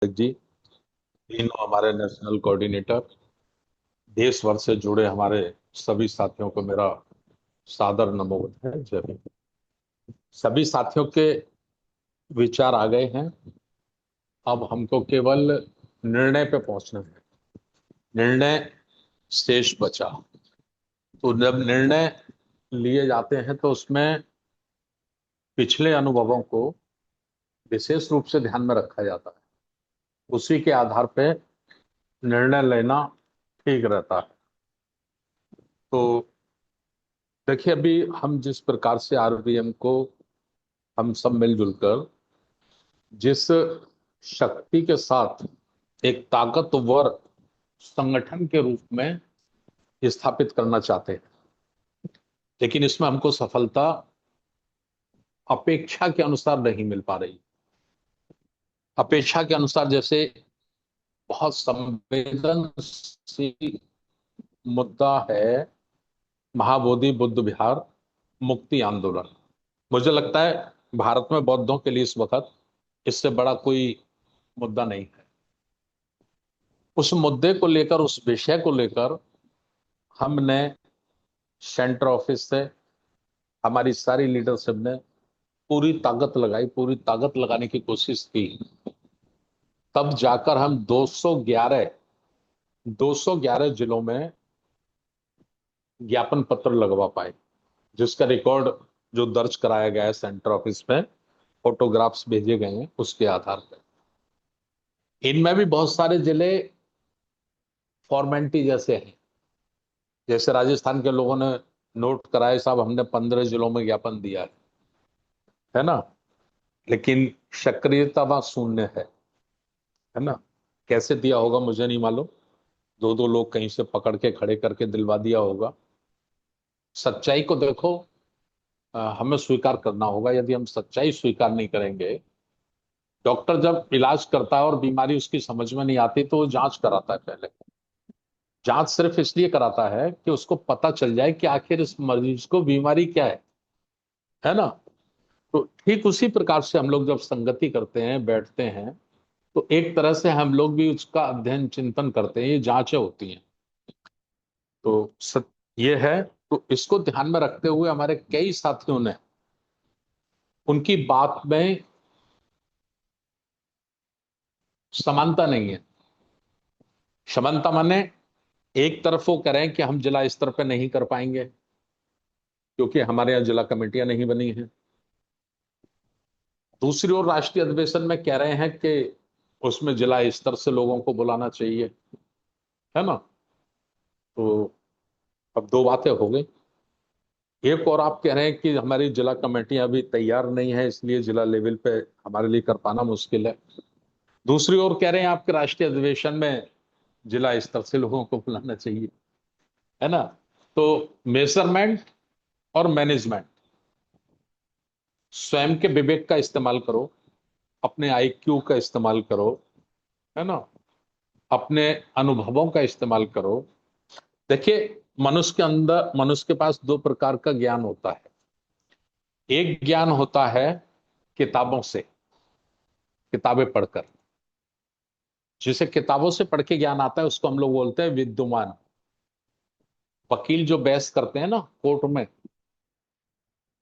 जी, तीनों हमारे national coordinator, देश भर से जुड़े हमारे सभी साथियों को मेरा सादर नमोद है। जय हिंद। सभी साथियों के विचार आ गए हैं। अब हमको केवल निर्णय पे पहुंचना है। निर्णय शेष बचा। तो जब निर्णय लिए जाते हैं तो उसमें पिछले अनुभवों को विशेष रूप से ध्यान में रखा जाता है। उसी के आधार पे निर्णय लेना ठीक रहता है। तो देखिए, अभी हम जिस प्रकार से आरबीएम को हम सब मिलजुल कर जिस शक्ति के साथ एक ताकतवर संगठन के रूप में स्थापित करना चाहते हैं, लेकिन इसमें हमको सफलता अपेक्षा के अनुसार नहीं मिल पा रही। अपेक्षा के अनुसार जैसे बहुत संवेदनशील मुद्दा है महाबोधि बुद्ध विहार मुक्ति आंदोलन। मुझे लगता है भारत में बौद्धों के लिए इस वक्त इससे बड़ा कोई मुद्दा नहीं है। उस मुद्दे को लेकर, उस विषय को लेकर हमने सेंटर ऑफिस से हमारी सारी लीडरशिप ने पूरी ताकत लगाई, पूरी ताकत लगाने की कोशिश की। तब जाकर हम 211 जिलों में ज्ञापन पत्र लगवा पाए, जिसका रिकॉर्ड जो दर्ज कराया गया है सेंटर ऑफिस में, फोटोग्राफ्स भेजे गए हैं उसके आधार पर। इनमें भी बहुत सारे जिले फॉर्मेलिटी जैसे हैं। जैसे राजस्थान के लोगों ने नोट कराए, साहब हमने 15 जिलों में ज्ञापन दिया है ना, लेकिन सक्रियता वहां शून्य है ना। कैसे दिया होगा मुझे नहीं मालूम। दो दो लोग कहीं से पकड़ के खड़े करके दिलवा दिया होगा। सच्चाई को देखो, हमें स्वीकार करना होगा। यदि हम सच्चाई स्वीकार नहीं करेंगे, डॉक्टर जब इलाज करता है और बीमारी उसकी समझ में नहीं आती तो वो जांच कराता है पहले। जांच सिर्फ इसलिए कराता है कि उसको पता चल जाए कि आखिर इस मरीज को बीमारी क्या है ना। तो ठीक उसी प्रकार से हम लोग जब संगति करते हैं, बैठते हैं, तो एक तरह से हम लोग भी उसका अध्ययन चिंतन करते हैं। ये जांचें होती हैं। तो ये है। तो इसको ध्यान में रखते हुए हमारे कई साथियों ने उनकी बात में समानता नहीं है। समानता माने एक तरफ वो करें कि हम जिला स्तर पे नहीं कर पाएंगे क्योंकि हमारे यहाँ जिला कमेटियां नहीं बनी हैं। दूसरी ओर राष्ट्रीय अधिवेशन में कह रहे हैं कि उसमें जिला स्तर से लोगों को बुलाना चाहिए, है ना। तो अब दो बातें हो गई। एक और आप कह रहे हैं कि हमारी जिला कमेटियां अभी तैयार नहीं है, इसलिए जिला लेवल पे हमारे लिए कर पाना मुश्किल है। दूसरी ओर कह रहे हैं आपके राष्ट्रीय अधिवेशन में जिला स्तर से लोगों को बुलाना चाहिए, है ना। तो मेजरमेंट और मैनेजमेंट, स्वयं के विवेक का इस्तेमाल करो, अपने आईक्यू का इस्तेमाल करो, है ना, अपने अनुभवों का इस्तेमाल करो। देखिए, मनुष्य के पास दो प्रकार का ज्ञान होता है। एक ज्ञान होता है किताबों से, किताबें पढ़कर। जिसे किताबों से पढ़ के ज्ञान आता है उसको हम लोग बोलते हैं विद्वान। वकील जो बहस करते हैं ना कोर्ट में,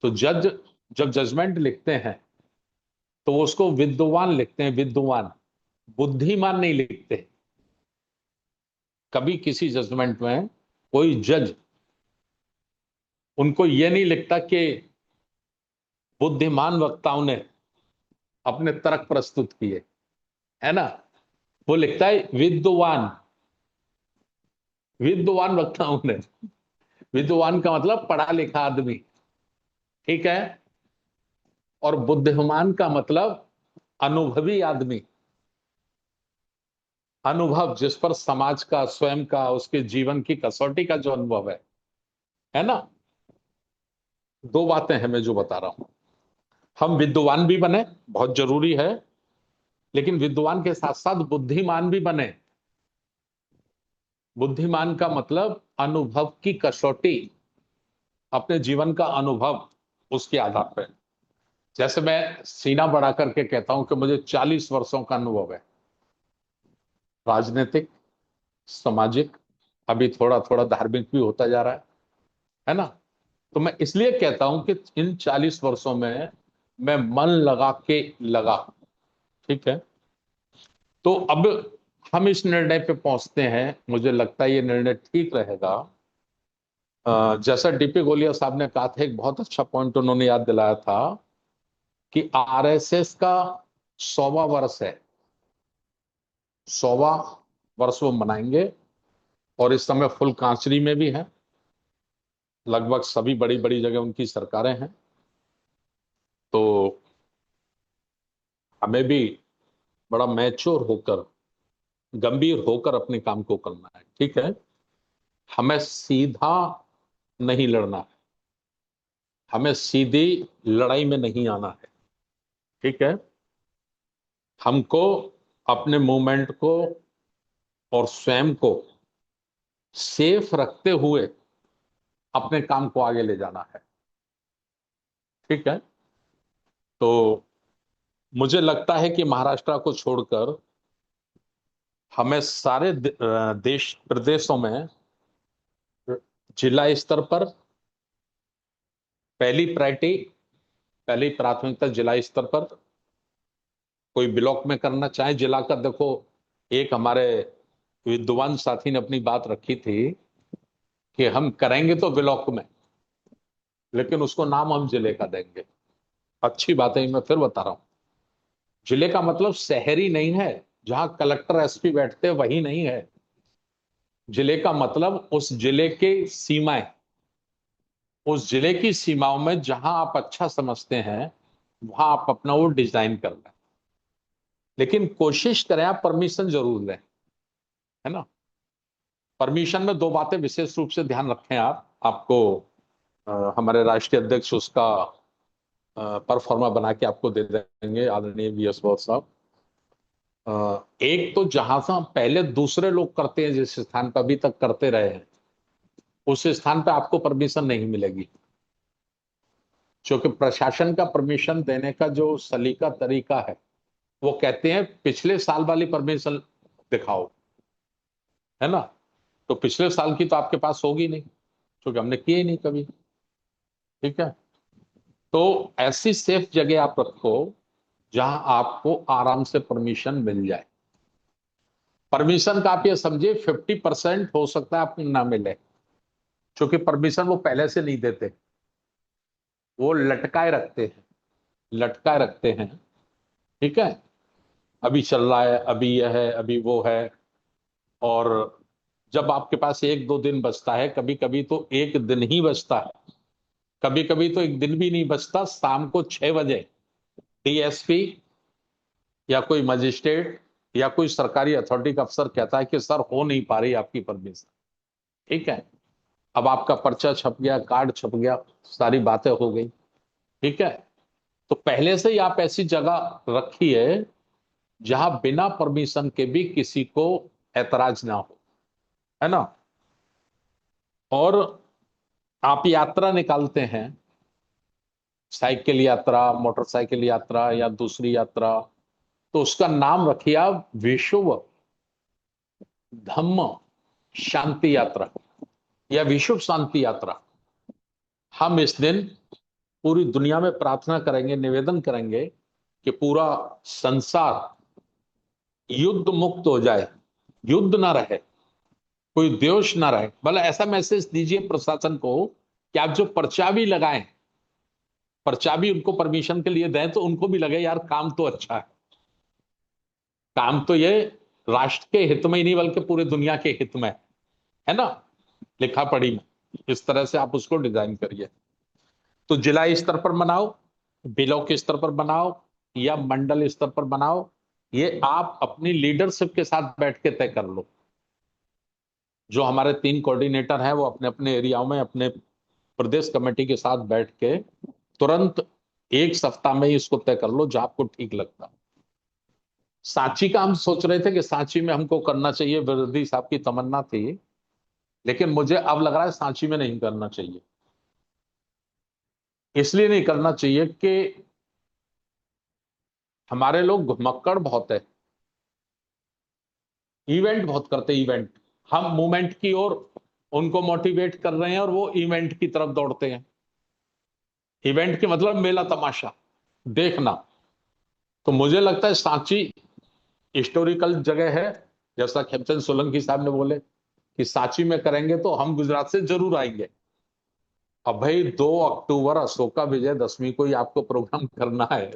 तो जज जब जजमेंट लिखते हैं तो वो उसको विद्वान लिखते हैं, विद्वान। बुद्धिमान नहीं लिखते। कभी किसी जजमेंट में कोई जज उनको ये नहीं लिखता कि बुद्धिमान वक्ताओं ने अपने तर्क प्रस्तुत किए, है ना। वो लिखता है विद्वान, विद्वान वक्ताओं ने। विद्वान का मतलब पढ़ा लिखा आदमी, ठीक है। और बुद्धिमान का मतलब अनुभवी आदमी। अनुभव जिस पर समाज का, स्वयं का, उसके जीवन की कसौटी का जो अनुभव है ना। दो बातें हैं मैं जो बता रहा हूं। हम विद्वान भी बने, बहुत जरूरी है, लेकिन विद्वान के साथ साथ बुद्धिमान भी बने। बुद्धिमान का मतलब अनुभव की कसौटी, अपने जीवन का अनुभव, उसके आधार पर। जैसे मैं सीना बढ़ा करके कहता हूं कि मुझे 40 वर्षों का अनुभव है, राजनीतिक, सामाजिक, अभी थोड़ा थोड़ा धार्मिक भी होता जा रहा है ना। तो मैं इसलिए कहता हूं कि इन 40 वर्षों में मैं मन लगा के लगा। ठीक है। तो अब हम इस निर्णय पे पहुंचते हैं, मुझे लगता है ये निर्णय ठीक रहेगा। जैसा डीपी गोलिया साहब ने कहा था, एक बहुत अच्छा पॉइंट उन्होंने याद दिलाया था कि आरएसएस का 100वां वर्ष है। 100वां वर्ष वो मनाएंगे। और इस समय फुल कांचरी में भी है, लगभग सभी बड़ी बड़ी जगह उनकी सरकारें हैं। तो हमें भी बड़ा मैच्योर होकर, गंभीर होकर अपने काम को करना है। ठीक है। हमें सीधा नहीं लड़ना है, हमें सीधी लड़ाई में नहीं आना है। ठीक है। हमको अपने मूवमेंट को और स्वयं को सेफ रखते हुए अपने काम को आगे ले जाना है। ठीक है। तो मुझे लगता है कि महाराष्ट्र को छोड़कर हमें सारे देश प्रदेशों में जिला स्तर पर पहली प्रायोरिटी, पहली प्राथमिकता जिला स्तर पर। कोई ब्लॉक में करना चाहे जिला का, देखो एक हमारे विद्वान साथी ने अपनी बात रखी थी कि हम करेंगे तो ब्लॉक में, लेकिन उसको नाम हम जिले का देंगे। अच्छी बात है, मैं फिर बता रहा हूं। जिले का मतलब शहरी नहीं है, जहां कलेक्टर एसपी बैठते हैं वही नहीं है। जिले का मतलब उस जिले के सीमाएं, उस जिले की सीमाओं में जहां आप अच्छा समझते हैं वहां आप अपना वो डिजाइन कर लें। लेकिन कोशिश करें आप परमिशन जरूर लें, है ना। परमिशन में दो बातें विशेष रूप से ध्यान रखें आप, आपको हमारे राष्ट्रीय अध्यक्ष उसका परफॉर्मा बना के आपको दे देंगे, आदरणीय वीएस गौर साहब। एक तो जहां से पहले दूसरे लोग करते हैं, जिस स्थान पर अभी तक करते रहे हैं, उस स्थान पर आपको परमिशन नहीं मिलेगी। क्योंकि प्रशासन का परमिशन देने का जो सलीका तरीका है, वो कहते हैं पिछले साल वाली परमिशन दिखाओ, है ना। तो पिछले साल की तो आपके पास होगी नहीं, क्योंकि हमने किए ही नहीं कभी। ठीक है। तो ऐसी सेफ जगह आप रखो जहां आपको आराम से परमिशन मिल जाए। परमिशन का आप ये समझिए 50% हो सकता है आपको ना मिले, क्योंकि परमिशन वो पहले से नहीं देते, वो लटकाए रखते हैं, लटकाए रखते हैं। ठीक है। अभी चल रहा है, अभी यह है, अभी वो है। और जब आपके पास एक दो दिन बचता है, कभी कभी तो एक दिन ही बचता है, कभी कभी तो एक दिन भी नहीं बचता, शाम को 6 बजे डीएसपी या कोई मजिस्ट्रेट या कोई सरकारी अथॉरिटी का अफसर कहता है कि सर हो नहीं पा रही आपकी परमिशन। ठीक है। अब आपका पर्चा छप गया, कार्ड छप गया, सारी बातें हो गई। ठीक है। तो पहले से ही आप ऐसी जगह रखिए जहां बिना परमिशन के भी किसी को ऐतराज ना हो, है ना। और आप यात्रा निकालते हैं, साइकिल यात्रा, मोटरसाइकिल यात्रा या दूसरी यात्रा, तो उसका नाम रखिए आप विश्व धम्म शांति यात्रा या विश्व शांति यात्रा। हम इस दिन पूरी दुनिया में प्रार्थना करेंगे, निवेदन करेंगे कि पूरा संसार युद्ध मुक्त हो जाए, युद्ध ना रहे, कोई द्वेष ना रहे। भले ऐसा मैसेज दीजिए प्रशासन को कि आप जो पर्चा भी लगाएं, पर्चा भी उनको परमिशन के लिए दें, तो उनको भी लगे यार काम तो अच्छा है, काम तो ये राष्ट्र के हित में ही नहीं बल्कि पूरी दुनिया के हित में है ना, लिखा पढ़ी में। इस तरह से आप उसको डिजाइन करिए। तो जिला स्तर पर बनाओ, ब्लॉक स्तर पर बनाओ या मंडल स्तर पर बनाओ, ये आप अपनी लीडरशिप के साथ बैठ के तय कर लो। जो हमारे 3 कोऑर्डिनेटर हैं वो अपने अपने एरियाओं में अपने प्रदेश कमेटी के साथ बैठ के तुरंत एक सप्ताह में ही इसको तय कर लो जो आपको ठीक लगता। सांची का हम सोच रहे थे कि सांची में हमको करना चाहिए, विरोधी साहब की तमन्ना थी, लेकिन मुझे अब लग रहा है सांची में नहीं करना चाहिए। इसलिए नहीं करना चाहिए कि हमारे लोग घुमक्कड़ बहुत है। इवेंट बहुत करते हैं, इवेंट। हम मूवमेंट की ओर उनको मोटिवेट कर रहे हैं और वो इवेंट की तरफ दौड़ते हैं। इवेंट के मतलब मेला तमाशा देखना। तो मुझे लगता है सांची हिस्टोरिकल जगह है। जैसा खेमचंद सोलंकी साहब ने बोले कि सांची में करेंगे तो हम गुजरात से जरूर आएंगे। अब भाई 2 अक्टूबर अशोका विजय दशमी को ही आपको प्रोग्राम करना है,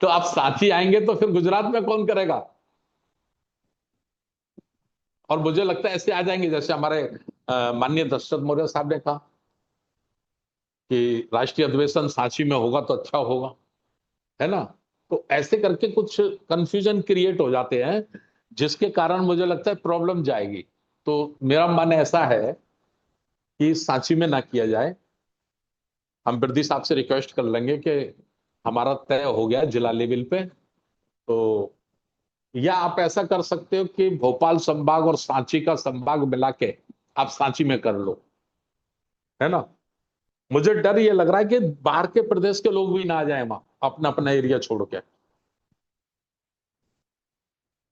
तो आप सांची आएंगे तो फिर गुजरात में कौन करेगा? और मुझे लगता है ऐसे आ जाएंगे जैसे हमारे माननीय दशरथ मौर्य साहब ने कहा कि राष्ट्रीय अधिवेशन सांची में होगा तो अच्छा होगा, है ना। तो ऐसे करके कुछ कंफ्यूजन क्रिएट हो जाते हैं, जिसके कारण मुझे लगता है प्रॉब्लम जाएगी। तो मेरा मन ऐसा है कि सांची में ना किया जाए। हम बिरदी साहब से रिक्वेस्ट कर लेंगे कि हमारा तय हो गया जिला लेवल पे, तो या आप ऐसा कर सकते हो कि भोपाल संभाग और सांची का संभाग मिला के आप सांची में कर लो, है ना। मुझे डर ये लग रहा है कि बाहर के प्रदेश के लोग भी ना आ जाए वहां अपना अपना एरिया छोड़ के।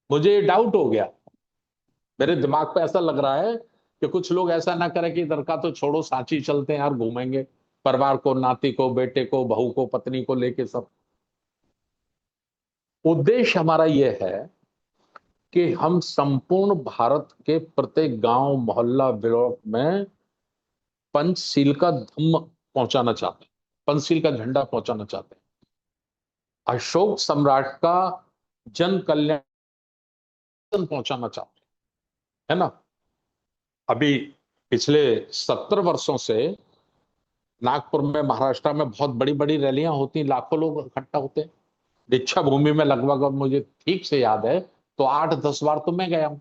मुझे डाउट हो गया, मेरे दिमाग पे ऐसा लग रहा है कि कुछ लोग ऐसा ना करें कि इधर का तो छोड़ो, सांची चलते हैं यार, घूमेंगे परिवार को, नाती को, बेटे को, बहू को, पत्नी को लेके सब। उद्देश्य हमारा यह है कि हम संपूर्ण भारत के प्रत्येक गांव, मोहल्ला, ब्लॉक में पंचशील का धम्म पहुंचाना चाहते हैं, पंचशील का झंडा पहुंचाना चाहते हैं, अशोक सम्राट का जन कल्याण पहुंचाना चाहते हैं, है ना। अभी पिछले 70 वर्षों से नागपुर में, महाराष्ट्र में बहुत बड़ी बड़ी रैलियां होती, लाखों लोग इकट्ठा होते हैं। दीक्षा भूमि में लगभग, अब मुझे ठीक से याद है तो 8-10 बार तो मैं गया हूं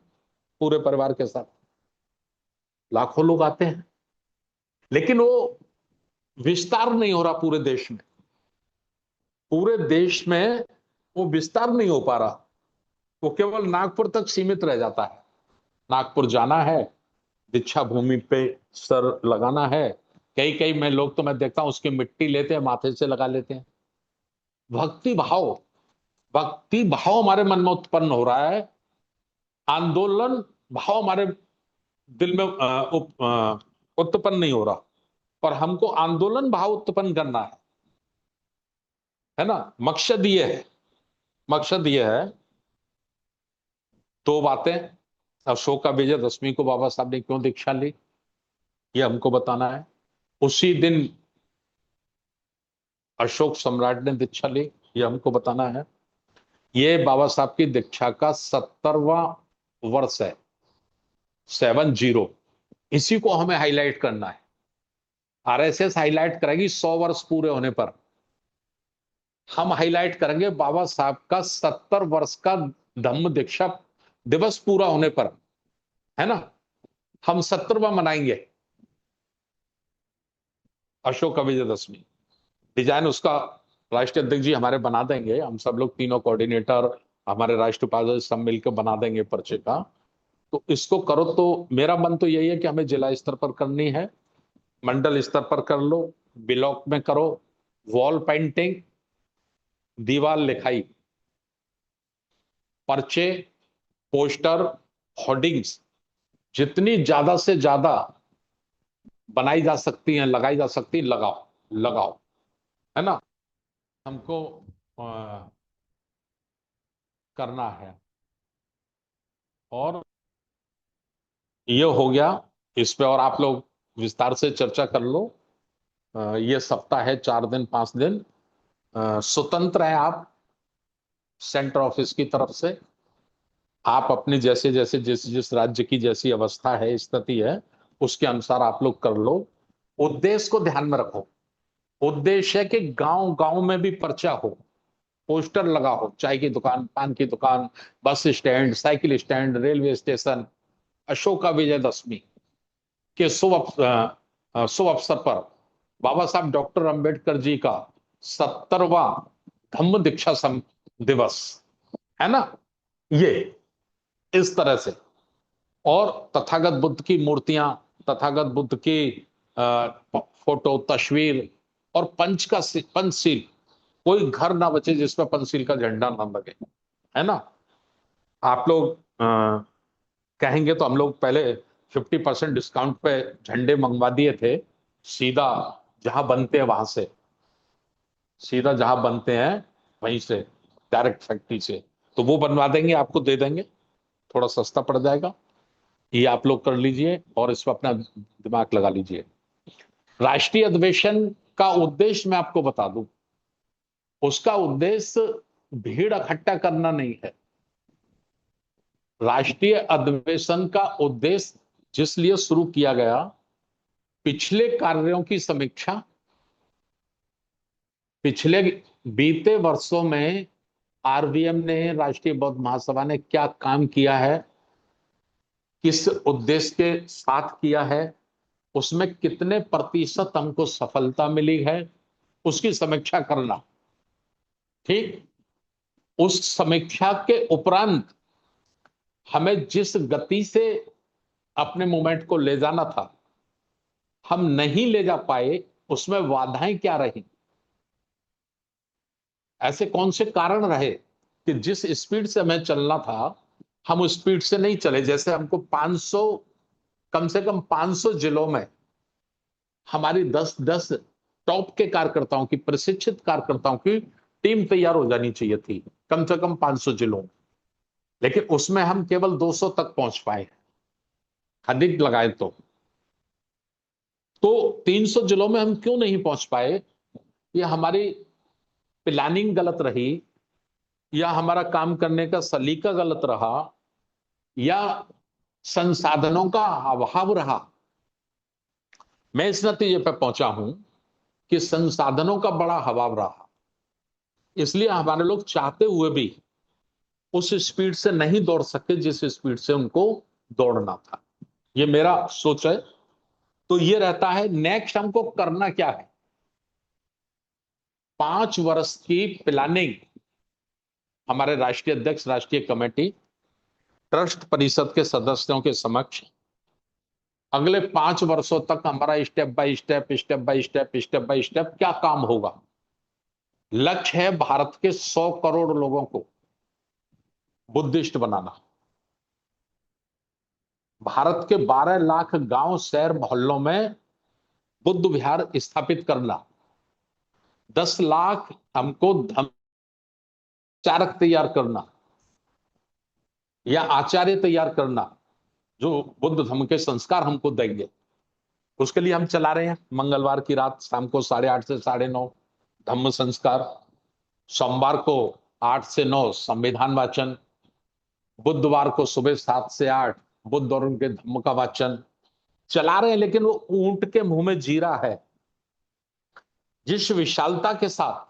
पूरे परिवार के साथ। लाखों लोग आते हैं, लेकिन वो विस्तार नहीं हो रहा पूरे देश में। पूरे देश में वो विस्तार नहीं हो पा रहा, वो केवल नागपुर तक सीमित रह जाता है। नागपुर जाना है, दीक्षा भूमि पे सर लगाना है, कई कई मैं लोग तो मैं देखता हूं उसकी मिट्टी लेते हैं, माथे से लगा लेते हैं। भक्ति भाव, भक्ति भाव हमारे मन में उत्पन्न हो रहा है, आंदोलन भाव हमारे दिल में उत्पन्न नहीं हो रहा। और हमको आंदोलन भाव उत्पन्न करना है ना। मकसद ये है, मकसद ये है, 2 बातें। अशोक का विजय दशमी को बाबा साहब ने क्यों दीक्षा ली, ये हमको बताना है। उसी दिन अशोक सम्राट ने दीक्षा ली, ये हमको बताना है। ये बाबा साहब की दीक्षा का 70वां वर्ष है, 70। इसी को हमें हाईलाइट करना है। आरएसएस हाईलाइट करेगी 100 वर्ष पूरे होने पर, हम हाईलाइट करेंगे बाबा साहब का 70 वर्ष का धम्म दीक्षा दिवस पूरा होने पर, है ना। हम 70वां मनाएंगे अशोक विजयदशमी। डिजाइन उसका राष्ट्रीय अध्यक्ष जी हमारे बना देंगे, हम सब लोग तीनों कोऑर्डिनेटर, हमारे राष्ट्रीय उपाध्यक्ष सब मिलकर बना देंगे पर्चे का। तो इसको करो। तो मेरा मन तो यही है कि हमें जिला स्तर पर करनी है, मंडल स्तर पर कर लो, ब्लॉक में करो, वॉल पेंटिंग, दीवार लिखाई, पर्चे, पोस्टर, होर्डिंग्स, जितनी ज्यादा से ज्यादा बनाई जा सकती हैं, लगाई जा सकती, लगाओ, लगाओ, है ना। हमको करना है। और ये हो गया इस पे, और आप लोग विस्तार से चर्चा कर लो। ये सप्ताह है, 4 दिन 5 दिन स्वतंत्र है आप सेंटर ऑफिस की तरफ से। आप अपनी जैसे जैसे जिस जिस राज्य की जैसी अवस्था है, स्थिति है, उसके अनुसार आप लोग कर लो। उद्देश्य को ध्यान में रखो। उद्देश्य है कि गांव गांव में भी पर्चा हो, पोस्टर लगा हो, चाय की दुकान, पान की दुकान, bus stand, cycle stand, railway station, Ashoka Vijayadashami के शुभ अवसर पर बाबा साहब डॉक्टर अंबेडकर जी का 70वां धम्म दीक्षा दिवस, है ना, ये इस तरह से। और तथागत बुद्ध की मूर्तियां, तथागत बुद्ध की फोटो, तस्वीर, और पंचशील, कोई घर ना बचे जिसमें पंचशील का झंडा ना लगे, है ना। आप लोग कहेंगे तो हम लोग पहले 50% डिस्काउंट पे झंडे मंगवा दिए थे, सीधा जहां बनते हैं वहां से, सीधा जहां बनते हैं वहीं से, डायरेक्ट फैक्ट्री से। तो वो बनवा देंगे, आपको दे देंगे, थोड़ा सस्ता पड़ जाएगा। ये आप लोग कर लीजिए और इस पर अपना दिमाग लगा लीजिए। राष्ट्रीय अधिवेशन का उद्देश्य मैं आपको बता दूं, उसका उद्देश्य भीड़ इकट्ठा करना नहीं है। राष्ट्रीय अधिवेशन का उद्देश्य जिस लिए शुरू किया गया, पिछले कार्यों की समीक्षा, पिछले बीते वर्षों में आरबीएम ने, राष्ट्रीय बौद्ध महासभा ने क्या काम किया है, किस उद्देश्य के साथ किया है, उसमें कितने प्रतिशत हमको सफलता मिली है, उसकी समीक्षा करना। ठीक, उस समीक्षा के उपरांत हमें जिस गति से अपने मूवमेंट को ले जाना था, हम नहीं ले जा पाए, उसमें बाधाएं क्या रही, ऐसे कौन से कारण रहे कि जिस स्पीड से हमें चलना था हम उस स्पीड से नहीं चले। जैसे हमको 500, कम से कम 500 जिलों में हमारी 10-10 टॉप के कार्यकर्ताओं की, प्रशिक्षित कार्यकर्ताओं की टीम तैयार हो जानी चाहिए थी, कम से कम 500 जिलों में। लेकिन उसमें हम केवल 200 तक पहुंच पाए, अधिक लगाए तो 300 जिलों में हम क्यों नहीं पहुंच पाए? ये हमारी प्लानिंग गलत रही, या हमारा काम करने का सलीका गलत रहा, या संसाधनों का अभाव रहा। मैं इस नतीजे पर पहुंचा हूं कि संसाधनों का बड़ा अभाव रहा, इसलिए हमारे लोग चाहते हुए भी उस स्पीड से नहीं दौड़ सके जिस स्पीड से उनको दौड़ना था। ये मेरा सोच है। तो ये रहता है, नेक्स्ट हमको करना क्या है। 5 वर्ष की प्लानिंग हमारे राष्ट्रीय अध्यक्ष, राष्ट्रीय कमेटी, ट्रस्ट परिषद के सदस्यों के समक्ष अगले 5 वर्षों तक हमारा step by step, step by step, step by step क्या काम होगा। लक्ष्य है भारत के 100 करोड़ लोगों को बुद्धिस्ट बनाना, भारत के 12 लाख गांव, शहर, मोहल्लों में बुद्ध विहार स्थापित करना, 10 लाख हमको धर्मचारक तैयार करना या आचार्य तैयार करना, जो बुद्ध धर्म के संस्कार हमको देंगे। उसके लिए हम चला रहे हैं मंगलवार की रात शाम को 8:30 से 9:30 धम्म संस्कार, सोमवार को 8 से 9 संविधान वाचन, बुधवार को सुबह 7 से 8 बुद्ध और उनके धम्म का वाचन चला रहे हैं। लेकिन वो ऊंट के मुंह में जीरा है। जिस विशालता के साथ,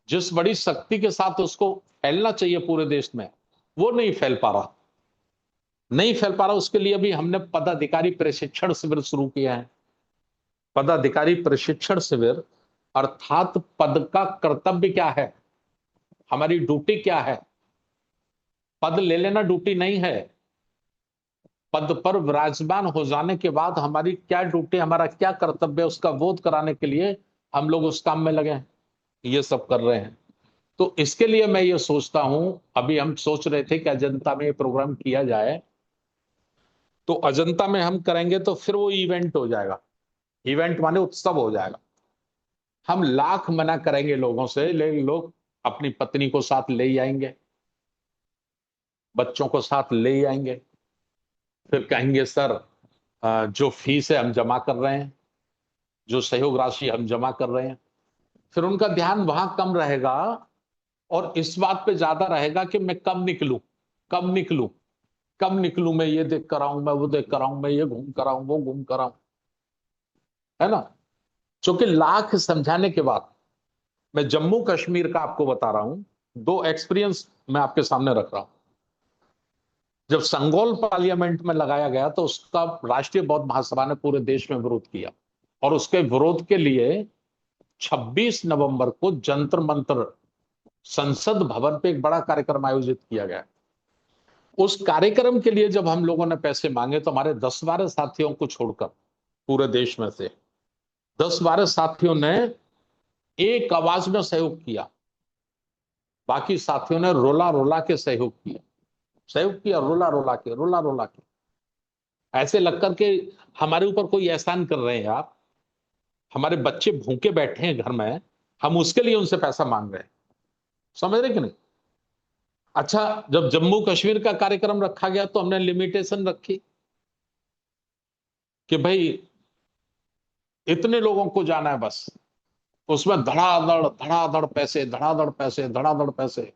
जिस बड़ी शक्ति के साथ उसको फैलना चाहिए पूरे देश में, वो नहीं फैल पा रहा, नहीं फैल पा रहा। उसके लिए भी हमने पदाधिकारी प्रशिक्षण शिविर शुरू किया है। पदाधिकारी प्रशिक्षण शिविर अर्थात पद का कर्तव्य क्या है, हमारी ड्यूटी क्या है। पद ले लेना ड्यूटी नहीं है, पद पर विराजमान हो जाने के बाद हमारी क्या ड्यूटी, हमारा क्या कर्तव्य है, उसका बोध कराने के लिए हम लोग उस काम में लगे हैं, ये सब कर रहे हैं। तो इसके लिए मैं ये सोचता हूं, अभी हम सोच रहे थे कि अजंता में ये प्रोग्राम किया जाए, तो अजंता में हम करेंगे तो फिर वो इवेंट हो जाएगा, इवेंट माने उत्सव हो जाएगा। हम लाख मना करेंगे लोगों से, लेकिन लोग अपनी पत्नी को साथ ले ही आएंगे, बच्चों को साथ ले ही आएंगे। फिर कहेंगे सर, जो फीस है हम जमा कर रहे हैं, जो सहयोग राशि हम जमा कर रहे हैं। फिर उनका ध्यान वहां कम रहेगा और इस बात पे ज्यादा रहेगा कि मैं कब निकलूं, कब निकलूं, कब निकलूं, मैं ये देख कर आऊं, मैं वो देख कर आऊं, मैं ये घूम कर आऊं, वो घूम कर आऊं, है ना। क्योंकि लाख समझाने के बाद, मैं जम्मू कश्मीर का आपको बता रहा हूं, 2 एक्सपीरियंस मैं आपके सामने रख रहा हूं। जब संगोल पार्लियामेंट में लगाया गया तो उसका राष्ट्रीय बौद्ध महासभा ने पूरे देश में विरोध किया, और उसके विरोध के लिए 26 नवंबर को जंतर मंतर संसद भवन पे एक बड़ा कार्यक्रम आयोजित किया गया। उस कार्यक्रम के लिए जब हम लोगों ने पैसे मांगे तो हमारे 10-12 साथियों को छोड़कर पूरे देश में से 10-12 साथियों ने एक आवाज में सहयोग किया, बाकी साथियों ने रोला रोला के सहयोग किया। सहयोग किया, रोला रोला के, रोला रोला के, ऐसे लग करके हमारे ऊपर कोई एहसान कर रहे हैं यार। हमारे बच्चे भूखे बैठे हैं घर में, हम उसके लिए उनसे पैसा मांग रहे हैं। समझ रहे कि नहीं? अच्छा, जब जम्मू कश्मीर का कार्यक्रम रखा गया तो हमने लिमिटेशन रखी कि भाई इतने लोगों को जाना है बस। उसमें धड़ाधड़ पैसे, धड़ाधड़ पैसे, धड़ाधड़ पैसे।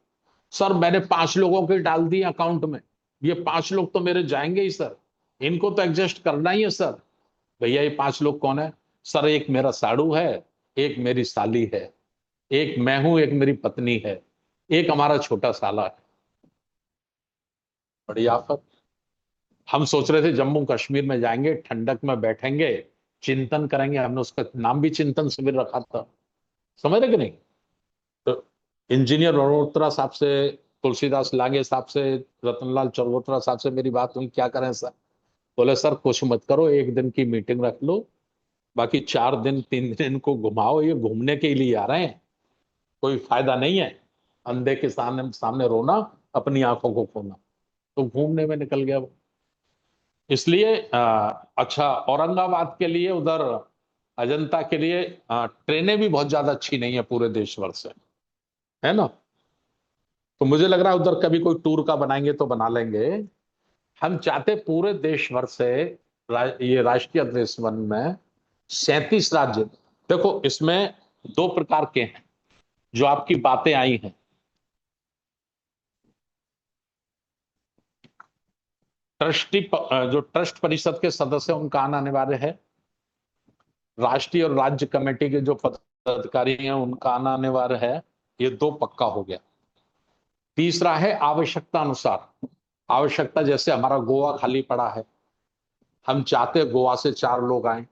सर मैंने 5 लोगों के डाल दिए अकाउंट में। ये 5 लोग तो मेरे जाएंगे ही सर, इनको तो एडजस्ट करना ही है सर। भैया ये 5 लोग कौन है? सर एक मेरा साड़ू है, एक मेरी साली है, एक मैं हूं, एक मेरी पत्नी है, एक हमारा छोटा साला है। बड़ी आफत। हम सोच रहे थे जम्मू कश्मीर में जाएंगे, ठंडक में बैठेंगे, चिंतन करेंगे। हमने उसका नाम भी चिंतन शिविर रखा था। समझ रहे कि नहीं? तो इंजीनियर मल्होत्रा साहब से, तुलसीदास लांगे साहब से, रतनलाल चरवोत्रा साहब से मेरी बात हुई, क्या करें सर? बोले सर कुछ मत करो, एक दिन की मीटिंग रख लो, बाकी 4 दिन 3 दिन इनको घुमाओ, ये घूमने के लिए आ रहे हैं, कोई फायदा नहीं है अंधे के सामने सामने रोना, अपनी आंखों को खोना। तो घूमने में निकल गया वो। इसलिए अच्छा, औरंगाबाद के लिए उधर, अजंता के लिए ट्रेनें भी बहुत ज्यादा अच्छी नहीं है पूरे देश भर से, है ना? तो मुझे लग रहा है उधर कभी कोई टूर का बनाएंगे तो बना लेंगे। हम चाहते पूरे देश भर से ये राष्ट्रीय अध्ययन वन में 37 राज्य। देखो इसमें 2 प्रकार के हैं जो आपकी बातें आई हैं। जो ट्रस्ट परिषद के सदस्य हैं, उनका आना अनिवार्य है। राष्ट्रीय और राज्य कमेटी के जो पदाधिकारी हैं उनका आना अनिवार्य है। ये 2 पक्का हो गया। तीसरा है आवश्यकता अनुसार। आवश्यकता जैसे हमारा गोवा खाली पड़ा है, हम चाहते हैं गोवा से 4 लोग आए।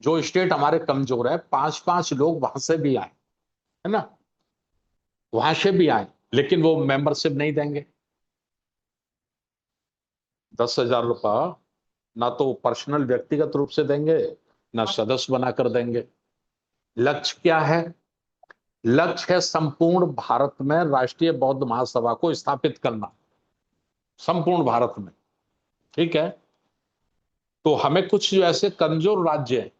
जो स्टेट हमारे कमजोर है, 5-5 लोग वहां से भी आए, है ना? वहां से भी आए, लेकिन वो मेंबरशिप नहीं देंगे। 10,000 रुपया ना तो पर्सनल व्यक्तिगत रूप से देंगे, ना सदस्य बनाकर देंगे। लक्ष्य क्या है? लक्ष्य है संपूर्ण भारत में राष्ट्रीय बौद्ध महासभा को स्थापित करना, संपूर्ण भारत में। ठीक है? तो हमें कुछ जो ऐसे कमजोर राज्य हैं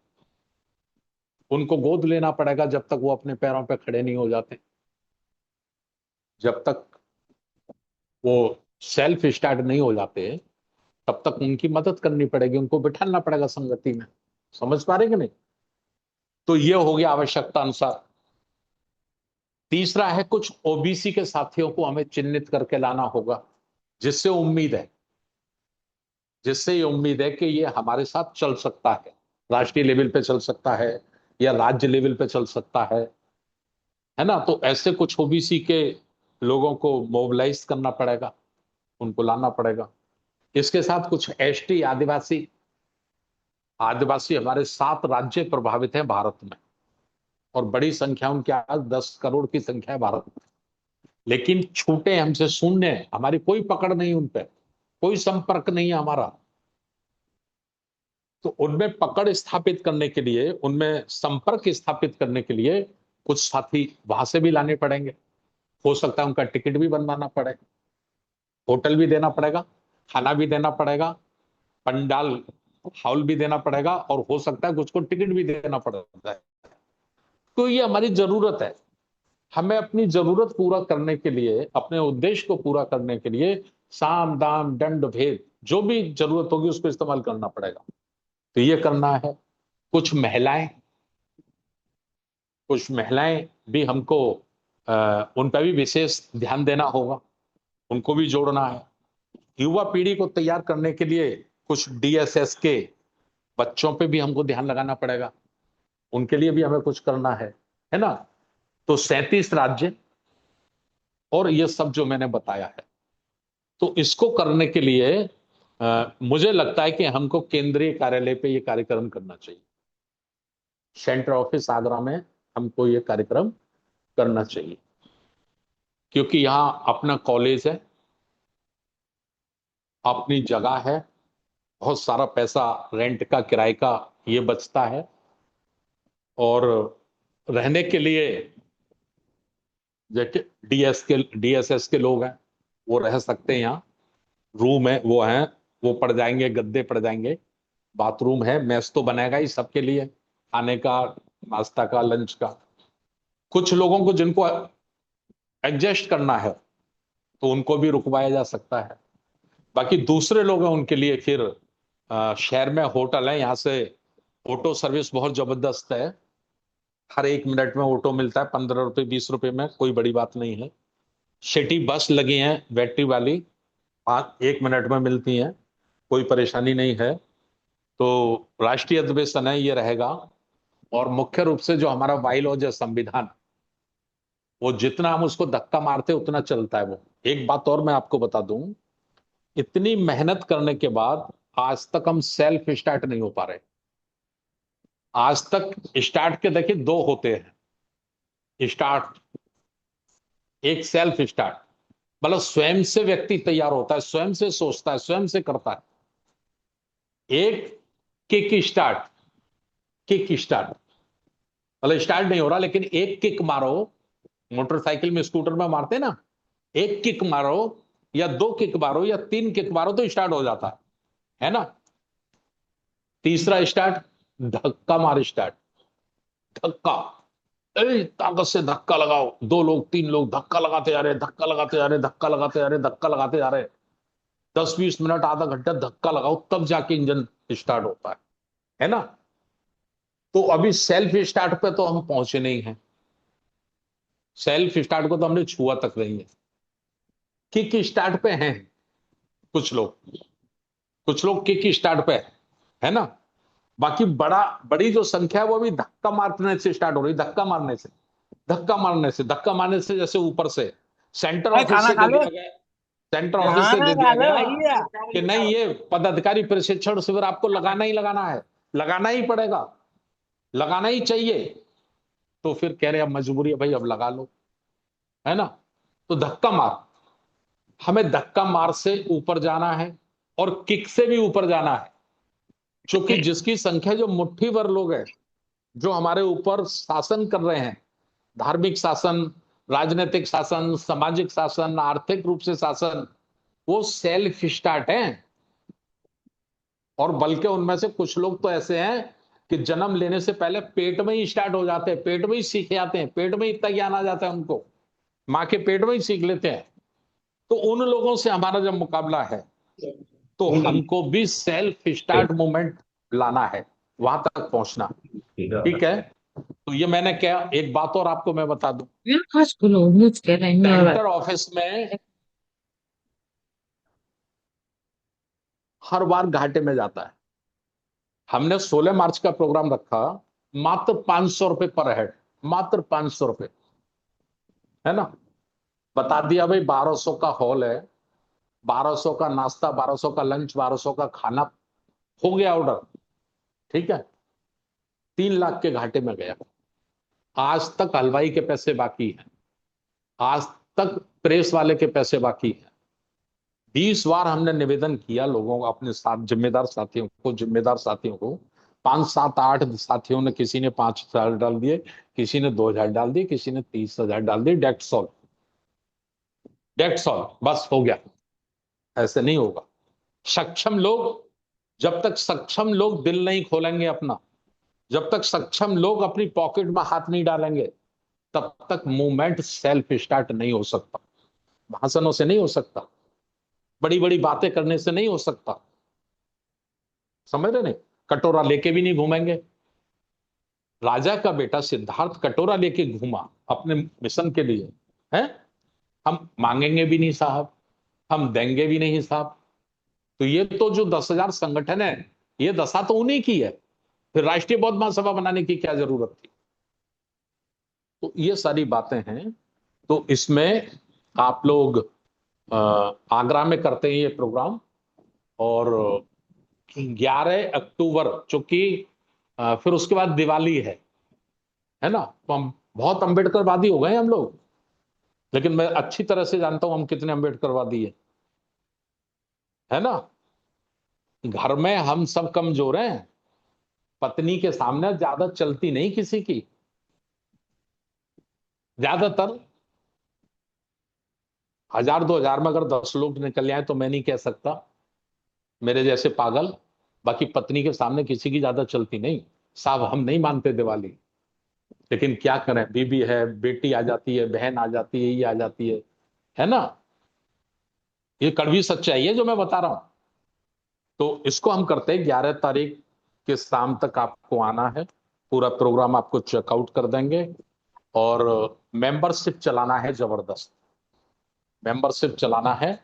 उनको गोद लेना पड़ेगा जब तक वो अपने पैरों पे खड़े नहीं हो जाते। जब तक वो सेल्फ स्टार्ट नहीं हो जाते, तब तक उनकी मदद करनी पड़ेगी, उनको बिठाना पड़ेगा संगति में। समझ पा रहे कि नहीं? तो ये हो गया आवश्यकता अनुसार। तीसरा है कुछ ओबीसी के साथियों को हमें चिन्हित करके लाना होगा, जिससे उम्मीद है, जिससे ये उम्मीद है कि ये हमारे साथ चल सकता है, राष्ट्रीय लेवल पे चल सकता है या राज्य लेवल पे चल सकता है ना? तो ऐसे कुछ ओबीसी के लोगों को मोबिलाइज करना पड़ेगा, उनको लाना पड़ेगा। इसके साथ कुछ एसटी, आदिवासी, आदिवासी हमारे 7 राज्य प्रभावित हैं भारत में, और बड़ी संख्या उनके आज 10 करोड़ की संख्या है भारत में। लेकिन छूटे हमसे, शून्य है, हमारी कोई पकड़ नहीं उन पे, कोई संपर्क नहीं है हमारा। तो उनमें पकड़ स्थापित करने के लिए, उनमें संपर्क स्थापित करने के लिए कुछ साथी वहां से भी लाने पड़ेंगे। हो सकता है उनका टिकट भी बनवाना पड़े, होटल भी देना पड़ेगा, खाना भी देना पड़ेगा, पंडाल हॉल भी देना पड़ेगा, और हो सकता है कुछ को टिकट भी देना पड़ता है। तो ये हमारी जरूरत है। हमें अपनी जरूरत पूरा करने के लिए, अपने उद्देश्य को पूरा करने के लिए साम दाम दंड भेद जो भी जरूरत होगी उसको इस्तेमाल करना पड़ेगा। तो ये करना है। कुछ महिलाएं, कुछ महिलाएं भी हमको उन पर भी विशेष ध्यान देना होगा, उनको भी जोड़ना है। युवा पीढ़ी को तैयार करने के लिए कुछ डीएसएस के बच्चों पे भी हमको ध्यान लगाना पड़ेगा, उनके लिए भी हमें कुछ करना है ना? तो 37 राज्य और ये सब जो मैंने बताया है, तो इसको करने के लिए मुझे लगता है कि हमको केंद्रीय कार्यालय पे ये कार्यक्रम करना चाहिए। सेंट्रल ऑफिस आगरा में हमको ये कार्यक्रम करना चाहिए, क्योंकि यहाँ अपना कॉलेज है, अपनी जगह है, बहुत सारा पैसा रेंट का, किराए का ये बचता है, और रहने के लिए जैसे डीएसएस के लोग हैं, वो रह सकते हैं यहाँ। रूम है, वो है, वो पड़ जाएंगे, गद्दे पड़ जाएंगे। बाथरूम है, मेस तो बनेगा ही सबके लिए, खाने का, नाश्ता का, लंच का। कुछ लोगों को जिनको एडजस्ट करना है तो उनको भी रुकवाया जा सकता है। बाकी दूसरे लोग हैं उनके लिए फिर शहर में होटल है, यहाँ से ऑटो सर्विस बहुत जबरदस्त है। हर 1 मिनट में ऑटो मिलता है, 15 रुपए 20 रुपए में, कोई बड़ी बात नहीं है। सिटी बस लगी है बैटरी वाली, 1 मिनट में मिलती हैं, कोई परेशानी नहीं है। तो राष्ट्रीय अधिवेशन है ये रहेगा। और मुख्य रूप से जो हमारा बाइलॉज है, संविधान, वो जितना हम उसको धक्का मारते उतना चलता है वो। एक बात और मैं आपको बता दूं, इतनी मेहनत करने के बाद आज तक हम सेल्फ स्टार्ट नहीं हो पा रहे। आज तक स्टार्ट के देखिए दो होते हैं स्टार्ट। एक सेल्फ स्टार्ट, मतलब स्वयं से व्यक्ति तैयार होता है, स्वयं से सोचता है, स्वयं से करता है। एक किक स्टार्ट। किक स्टार्ट मतलब स्टार्ट नहीं हो रहा, लेकिन एक किक मारो, मोटरसाइकिल में स्कूटर में मारते ना, एक किक मारो या 2 किक मारो या 3 किक मारो तो स्टार्ट हो जाता है ना। तीसरा स्टार्ट, धक्का मार स्टार्ट। धक्का, ताकत से धक्का लगाओ, 2 लोग 3 लोग धक्का लगाते जा रहे, धक्का लगाते जा रहे, धक्का लगाते जा रहे, धक्का लगाते जा रहे, 10-20 मिनट आधा घंटा धक्का लगाओ, तब जाके इंजन स्टार्ट होता है ना। तो अभी सेल्फ स्टार्ट पे तो हम पहुंचे नहीं हैं, सेल्फ स्टार्ट को तो हमने छुआ तक नहीं है। किक स्टार्ट पे हैं कुछ लोग, कुछ लोग किक स्टार्ट पे है ना। बाकी बड़ी जो संख्या है वो भी धक्का मारने से स्टार्ट हो रही, धक्का मारने से, धक्का मारने से, धक्का मारने से, जैसे ऊपर से सेंटर भाई ऑफिस खाना से खा दे ले। दिया गया, सेंटर ऑफिस से खाना दे खा दिया ले गया भैया। कि नहीं, ये पदाधिकारी प्रशिक्षण शिविर आपको लगाना ही लगाना है, लगाना ही पड़ेगा, लगाना ही चाहिए। तो फिर कह रहे अब मजबूरी है भाई, अब लगा लो, है ना। तो धक्का मार, हमें धक्का मार से ऊपर जाना है और किक से भी ऊपर जाना है। क्योंकि जिसकी संख्या, जो मुट्ठी भर लोग हैं जो हमारे ऊपर शासन कर रहे हैं, धार्मिक शासन, राजनीतिक शासन, सामाजिक शासन, आर्थिक रूप से शासन, वो सेल्फ स्टार्ट हैं। और बल्कि उनमें से कुछ लोग तो ऐसे हैं कि जन्म लेने से पहले पेट में ही स्टार्ट हो जाते हैं, पेट में ही सीख जाते हैं, पेट में ही इतना ज्ञान आ जाता है उनको, माँ के पेट में ही सीख लेते हैं। तो उन लोगों से हमारा जब मुकाबला है तो हमको भी सेल्फ स्टार्ट मूवमेंट लाना है, वहां तक पहुंचना। ठीक है। तो ये मैंने क्या, एक बात और आपको मैं बता दूं, सेंटर ऑफिस में हर बार घाटे में जाता है। हमने 16 मार्च का प्रोग्राम रखा, मात्र 500 रुपए पर हेड, मात्र 500 रुपए, है ना। बता दिया भाई 1200 का हॉल है, 1200 का नाश्ता, 1200 का लंच, 1200 का खाना, हो गया ऑर्डर। ठीक है, 3 लाख के घाटे में गया। आज तक हलवाई के पैसे बाकी हैं, आज तक प्रेस वाले के पैसे बाकी हैं। 20 बार हमने निवेदन किया लोगों को, अपने साथ जिम्मेदार साथियों को, 5 7 8 साथियों ने, किसी ने 5,000 डाल दिए, किसी ने 2,000 डाल दिए, किसी ने 30,000 डाल दिए। डेट्स ऑल, डेट्स ऑल, बस हो गया। ऐसे नहीं होगा। सक्षम लोग, जब तक सक्षम लोग दिल नहीं खोलेंगे अपना, जब तक सक्षम लोग अपनी पॉकेट में हाथ नहीं डालेंगे, तब तक मूवमेंट सेल्फ स्टार्ट नहीं हो सकता। भाषणों से नहीं हो सकता, बड़ी बड़ी बातें करने से नहीं हो सकता, समझ रहे नहीं। कटोरा लेके भी नहीं घूमेंगे। राजा का बेटा सिद्धार्थ कटोरा लेके घूमा अपने मिशन के लिए, है। हम मांगेंगे भी नहीं साहब, हम देंगे भी नहीं साहब। तो ये तो जो 10,000 संगठन है, ये दशा तो उन्हीं की है, फिर राष्ट्रीय बौद्ध महासभा बनाने की क्या जरूरत थी। तो ये सारी बातें हैं। तो इसमें आप लोग अ, आगरा में करते हैं ये प्रोग्राम। और 11 अक्टूबर, चूंकि फिर उसके बाद दिवाली है ना, तो हम बहुत अम्बेडकरवादी हो गए हम लोग। लेकिन मैं अच्छी तरह से जानता हूं हम कितने अम्बेडकरवादी है ना। घर में हम सब कमजोर हैं, पत्नी के सामने ज्यादा चलती नहीं किसी की, ज्यादातर हजार 2,000 में अगर 10 लोग निकल जाए तो मैं नहीं कह सकता मेरे जैसे पागल। बाकी पत्नी के सामने किसी की ज्यादा चलती नहीं। साहब हम नहीं मानते दिवाली, लेकिन क्या करें, बीबी है, बेटी आ जाती है, बहन आ जाती है, ये आ जाती है ना। ये कड़वी सच्चाई है जो मैं बता रहा हूं। तो इसको हम करते हैं, 11 तारीख के शाम तक आपको आना है। पूरा प्रोग्राम आपको चेकआउट कर देंगे। और मेंबरशिप चलाना है, जबरदस्त मेंबरशिप चलाना है।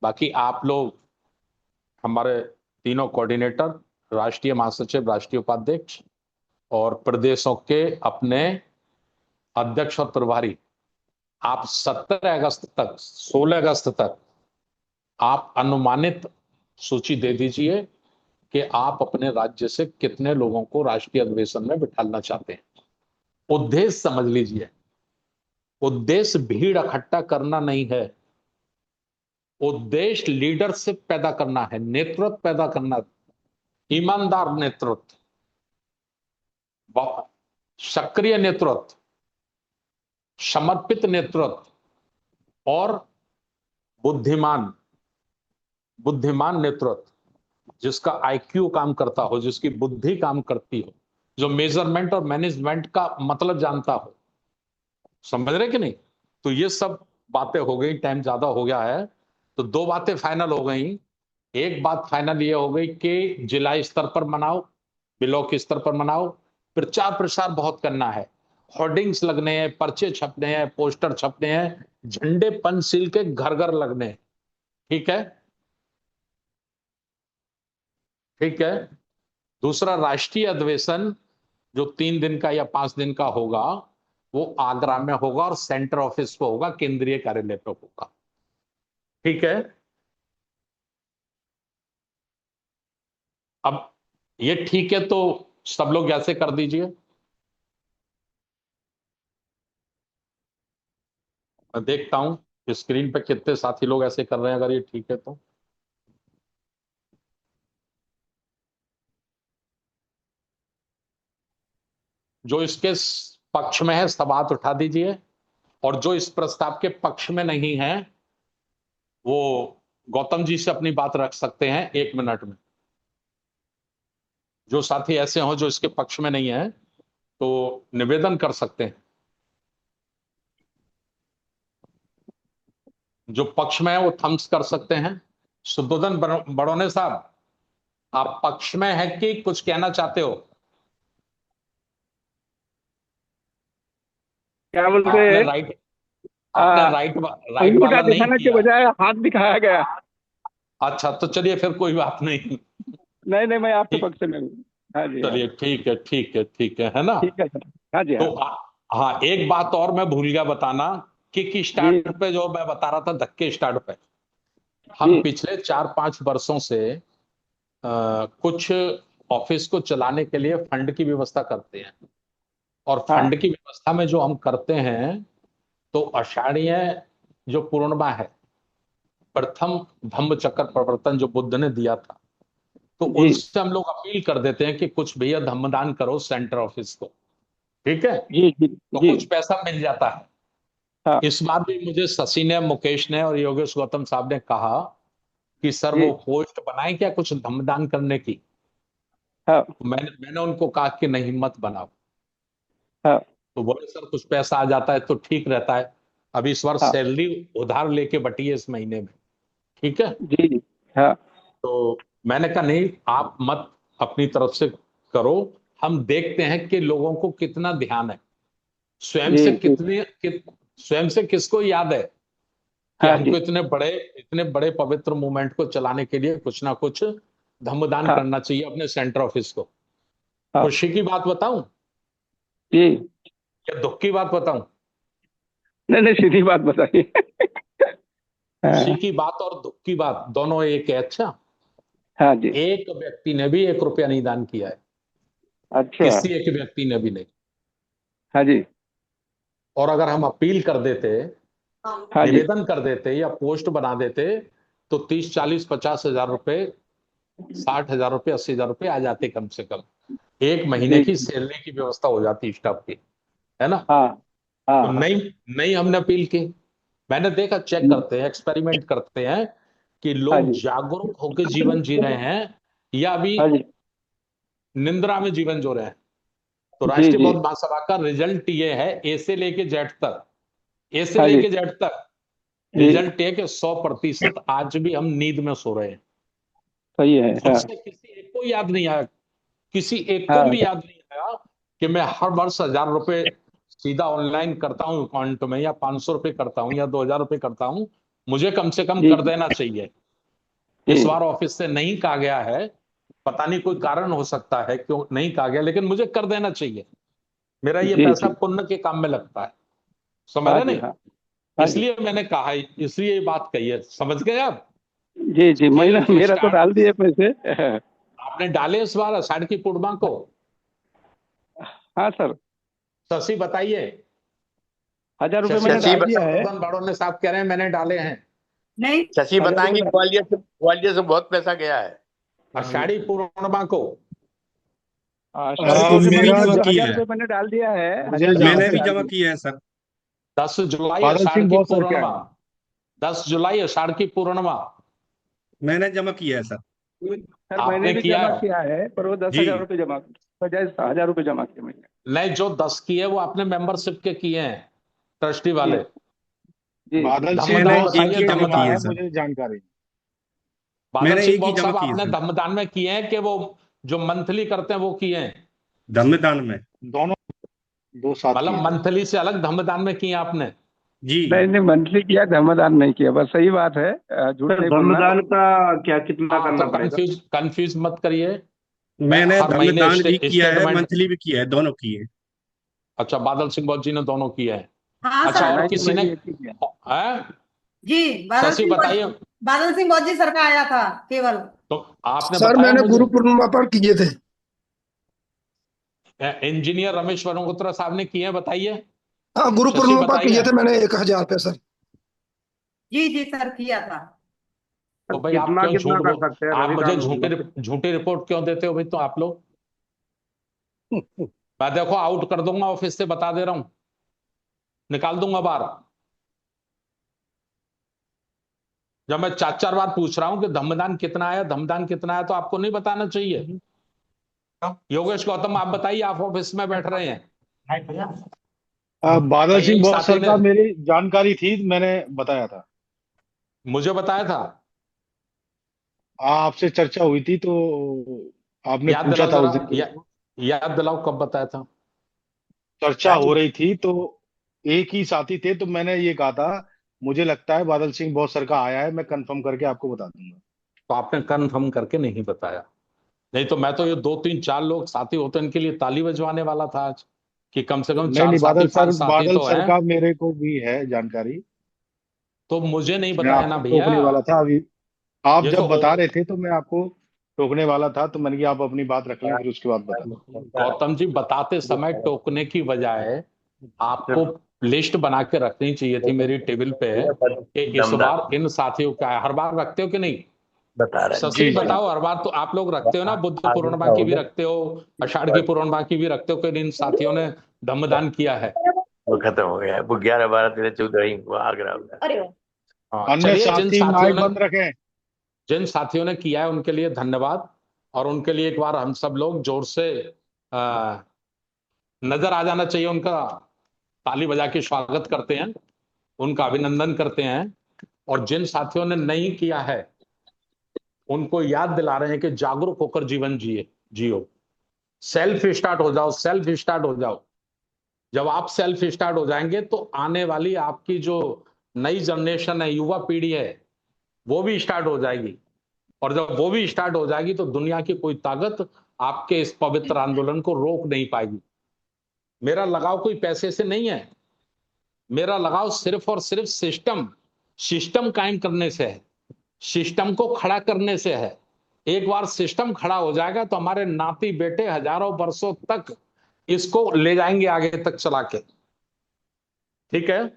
बाकी आप लोग, हमारे तीनों कोऑर्डिनेटर, राष्ट्रीय महासचिव, राष्ट्रीय उपाध्यक्ष और प्रदेशों के अपने अध्यक्ष और प्रभारी, आप 17 अगस्त तक, 16 अगस्त तक आप अनुमानित सूची दे दीजिए कि आप अपने राज्य से कितने लोगों को राष्ट्रीय अधिवेशन में बिठाना चाहते हैं। उद्देश्य समझ लीजिए, उद्देश्य भीड़ इकट्ठा करना नहीं है। उद्देश्य लीडरशिप पैदा करना है, नेतृत्व पैदा करना, ईमानदार नेतृत्व, सक्रिय नेतृत्व, समर्पित नेतृत्व और बुद्धिमान बुद्धिमान नेतृत्व, जिसका आईक्यू काम करता हो, जिसकी बुद्धि काम करती हो, जो मेजरमेंट और मैनेजमेंट का मतलब जानता हो। समझ रहे कि नहीं? तो ये सब बातें हो गई, टाइम ज्यादा हो गया है। तो दो बातें फाइनल हो गई। एक बात फाइनल ये हो गई कि जिला स्तर पर मनाओ, ब्लॉक स्तर पर मनाओ। प्रचार प्रसार बहुत करना है, होर्डिंग्स लगने हैं, पर्चे छपने हैं, पोस्टर छपने हैं, झंडे पंचशील के घर घर लगने हैं। ठीक है? ठीक है। दूसरा, राष्ट्रीय अधिवेशन जो 3 दिन का या 5 दिन का होगा, वो आगरा में होगा और सेंटर ऑफिस पे होगा, केंद्रीय कार्यालय पे होगा। ठीक है। अब ये ठीक है तो सब लोग ऐसे कर दीजिए। मैं देखता हूं स्क्रीन पे कितने साथी लोग ऐसे कर रहे हैं, अगर ये ठीक है तो। जो इसके पक्ष में है सब हाथ उठा दीजिए, और जो इस प्रस्ताव के पक्ष में नहीं है वो गौतम जी से अपनी बात रख सकते हैं 1 मिनट में। जो साथी ऐसे हो जो इसके पक्ष में नहीं है तो निवेदन कर सकते हैं। जो पक्ष में है वो थम्स कर सकते हैं। शुद्धोधन बड़ौने साहब, आप पक्ष में है कि कुछ कहना चाहते हो? क्या बोलते आपने हैं? राइट आपने राइट राइट अंगूठा वाला नहीं दिखाने के किया। बजाय हाथ दिखाया गया। अच्छा, तो चलिए फिर कोई बात नहीं। नहीं नहीं, मैं आपके ठीक, पक्ष में हूँ। हाँ जी, हाँ चलिए जी। ठीक है, ठीक है, ठीक है ना। ठीक है सर। हाँ जी, तो हाँ। हाँ, एक बात और मैं भूल गया बताना। किक जी स्टार्ट पे जो मैं बता रहा था, धक्के स्टार्ट पे, हम जी पिछले 4-5 वर्षों से कुछ ऑफिस को चलाने के लिए फंड की व्यवस्था करते हैं। और हाँ फंड की व्यवस्था में जो हम करते हैं, तो आषाढ़ीय जो पूर्णिमा है, प्रथम धम्म चक्र प्रवर्तन जो बुद्ध ने दिया था, तो जी उनसे हम लोग अपील कर देते हैं कि कुछ भैया धम्मदान करो सेंटर ऑफिस को। ठीक है? जी जी तो जी। कुछ पैसा मिल जाता है। हाँ इस बार भी मुझे शशि ने, मुकेश ने और योगेश गौतम साहब ने कहा कि सर वो जी। पोस्ट बनाए क्या कुछ धम्मदान करने की। हाँ तो मैंने उनको कहा कि नहीं, मत बनाओ। हाँ तो बोले सर कुछ पैसा आ जाता है तो ठीक रहता है। अभी इस बार हाँ। सैलरी उधार लेके बटी है इस महीने में। ठीक है? जी जी। हाँ तो मैंने कहा नहीं, आप मत अपनी तरफ से करो। हम देखते हैं कि लोगों को कितना ध्यान है, स्वयं जी से जी। स्वयं से किसको याद है कि हाँ हमको जी। इतने बड़े पवित्र मूवमेंट को चलाने के लिए कुछ ना कुछ धम्मदान हाँ करना चाहिए अपने सेंटर ऑफिस को। हाँ। खुशी की बात बताऊं जी। या दुख की बात बताऊं? नहीं नहीं, सीधी बात बताइए। खुशी हाँ। की बात और दुख की बात दोनों एक है। अच्छा, हाँ जी। एक व्यक्ति ने भी 1 रुपया नहीं दान किया है, अच्छा। किसी एक व्यक्ति ने भी नहीं। हाँ जी। और अगर हम अपील कर देते, हाँ जी। निवेदन कर देते या पोस्ट बना देते, तो 30, 40, 50 हजार रुपए, 60 हजार रुपए, 80 हजार रुपए आ जाते कम से कम। एक महीने जी की जी। सैलरी की व्यवस्था हो जाती स्टाफ की, है ना। हाँ हाँ तो हाँ। नहीं, नहीं हमने अपील की। मैंने देखा, चेक करते हैं, एक्सपेरिमेंट करते हैं कि हाँ लोग जी। जागरूक होकर जीवन जी रहे हैं या अभी हाँ जी। निंद्रा में जीवन जी रहे हैं। तो जी राष्ट्रीय जी। बौद्ध महासभा का रिजल्ट ये है, ए से लेके जेड तक, ए से हाँ जी। लेके जेड तक जी। रिजल्ट है कि 100% आज भी हम नींद में सो रहे हैं। सही है। हाँ। उससे किसी एक को याद नहीं आया, किसी एक को हाँ। भी याद नहीं आया कि मैं हर वर्ष 1,000 रुपए सीधा ऑनलाइन करता हूं अकाउंट में, या 500 रुपए करता हूं, या 2,000 रुपए करता हूं, मुझे कम से कम जी कर देना चाहिए। इस जी बार ऑफिस से नहीं कहा गया है, पता नहीं कोई कारण हो सकता है क्यों नहीं कहा गया, लेकिन मुझे कर देना चाहिए। मेरा ये जी। पैसा जी। पुण्य के काम में लगता है, समझ हाँ रहे जी। नहीं? हाँ। हाँ जी। इसलिए मैंने कहा है, इसलिए ये बात कही है, समझ गए आप? जी जी, मैंने खेल मेरा तो स्टार्ट, डाल दिए पैसे। आपने डाले इस बार आषाढ़ की पूर्णिमा को? हाँ सर। शशि बताइए। 1,000 रुपये शशि मैंने शशि डाल बताइए, दिया है। संवर्धन बड़ों साहब कह रहे हैं मैंने डाले हैं। नहीं, शशि 1,000 रुपये बताएंगे, डाल। ग्वालियर से बहुत पैसा गया है। आषाढ़ी पूर्णिमा को आषाढ़ी पूर्णिमा मेरा में जमा किया 1,000 रुपये मैंने डाल दिया है। मुझे 1,000 रुपये मैंने मैंने भी डाल जमा दिया। किया है सर। 10 जुलाई बादल आषाढ़ सिंह की बहुत सर क्या पूर्णिमा, है? 10 जुलाई आषाढ़ की पूर्णिमा मैंने जमा किया है सर। सर मैंने आपने भी किया जमा है? किया है, पर वो 10,000 जी। रुपये जमा, बजाय 1,000 रुपये जमा किए मैंने। नहीं, जो 10 किए वो आपने मेंबरशिप के किए हैं, ट्रस्टी जी वाले। जी। बादल सिंह धम्मदान बहुत सर बताइए, के जमा धम्मदान। किए है सर। मुझे जानकारी। बादल मैंने सिंह एक ही बहुत जमा साहब, किए आपने सर। धम्मदान में किए हैं कि वो जो मंथली करते हैं वो किए हैं? धम्मदान में। दोनों, दो साथ मतलब किए थे। मंथली से अलग धम्मदान में किए आपने? जी। मैंने मंथली किया, धर्मदान नहीं किया। बस सही बात है, झूठ सर नहीं बोलना। धर्मदान का क्या कितना हाँ, करना तो पड़ेगा? कंफ्यूज कंफ्यूज मत करिए। मैं मैंने हर महीने धम्मदान भी किया है, स्टेटमेंट। मंथली भी किया है, दोनों किए हैं। अच्छा, बादल सिंह बहुत जी ने दोनों किए हैं। हाँ अच्छा, सर। और नहीं जी, किसी मैं ने? भी एक ही किया। है? जी, बादल शशि सिंह बताइए। बादल सिंह मौजी सर का आया था केवल। तो आपने सर बताया मैंने मुझे। गुरु पूर्णिमा पर किए थे। इंजीनियर रमेश वरुंगोत्रा साहब ने किए हैं, बताइए। हाँ, गुरु शशि पूर्णिमा पर किए बताइए। थे मैंने 1,000 पे सर। जी जी सर, किया था। सर तो भाई आप कितना क्यों कितना झूठ कर बोल, सकते हैं आप कभी मुझे दान, मतलब? झूठी रिपोर्ट क्यों देते हो भाई? तो आप लोग, मैं देखो आउट कर दूंगा ऑफिस से, बता दे रहा हूं, निकाल दूंगा बाहर। जब मैं 4 4 बार पूछ रहा हूं कि धम्मदान कितना आया, धम्मदान कितना आया, तो आपको नहीं बताना चाहिए? योगेश गौतम, आप बताइए, आप ऑफिस में बैठ रहे हैं। बादल कई सिंह एक बहुत साथी सर ने का मेरी जानकारी थी, मैंने बताया था। मुझे बताया था। आपसे चर्चा हुई थी तो आपने याद पूछा दिलाओ था जरा, उस दिन मेरे को। याद दिलाओ कब बताया था। चर्चा हो रही थी तो एक ही साथी थे, तो मैंने ये कहा था मुझे लगता है बादल सिंह बहुत सर का आया है, मैं कंफर्म करके आपको बता दूंगा। तो आपने कंफर्म करके नहीं बताया। नहीं तो मैं तो ये 2 3 4 लोग साथी होते हैं, इनके लिए ताली बजवाने वाला था आज, कि कम से कम नहीं चार नहीं, साथी बादल सर, 5 साथी बादल तो सर हैं। का मेरे को भी है जानकारी। तो मुझे नहीं मैं बताया ना आपको भैया। टोकने वाला था अभी, आप ये तो जब बता रहे थे तो मैं आपको टोकने वाला था, तो मैंने कहा आप अपनी बात रख लें, फिर उसके बाद बता। गौतम जी, बताते समय टोकने की बजाय आपको लिस्ट बना के रखनी चाहिए थी मेरी टेबल पे, कि इस बार इन साथियों का है। हर बार रखते हो कि नहीं? बता रहे हैं। शशि जी जी। बताओ, हर बार तो आप लोग रखते हो ना, बुद्ध पूर्णिमा की भी रखते हो, आषाढ़ की पूर्णिमा की भी रखते हो कि इन साथियों ने धम्मदान किया है? वो खत्म हो गया है, वो 11 12 13 14 ही वो आगरा हो गया। अरे हाँ, अन्य चलिए, साथी माइक बंद रखें। जिन साथियों ने किया है उनके लिए धन्यवाद, और उनके लिए एक बार हम सब लोग जोर से आ, नजर आ जाना चाहिए उनका, ताली बजा के स्वागत करते हैं, उनका अभिनंदन करते हैं। और जिन साथियों ने नहीं किया है उनको याद दिला रहे हैं कि जागरूक होकर जीवन जियो, सेल्फ स्टार्ट हो जाओ, सेल्फ स्टार्ट हो जाओ। जब आप सेल्फ स्टार्ट हो जाएंगे तो आने वाली आपकी जो नई जनरेशन है, युवा पीढ़ी है, वो भी स्टार्ट हो जाएगी। और जब वो भी स्टार्ट हो जाएगी तो दुनिया की कोई ताकत आपके इस पवित्र आंदोलन को रोक नहीं पाएगी। मेरा लगाव कोई पैसे से नहीं है, मेरा लगाव सिर्फ और सिर्फ सिस्टम सिस्टम कायम करने से है, सिस्टम को खड़ा करने से है। एक बार सिस्टम खड़ा हो जाएगा तो हमारे नाती बेटे हजारों वर्षों तक इसको ले जाएंगे आगे तक चला के। ठीक है?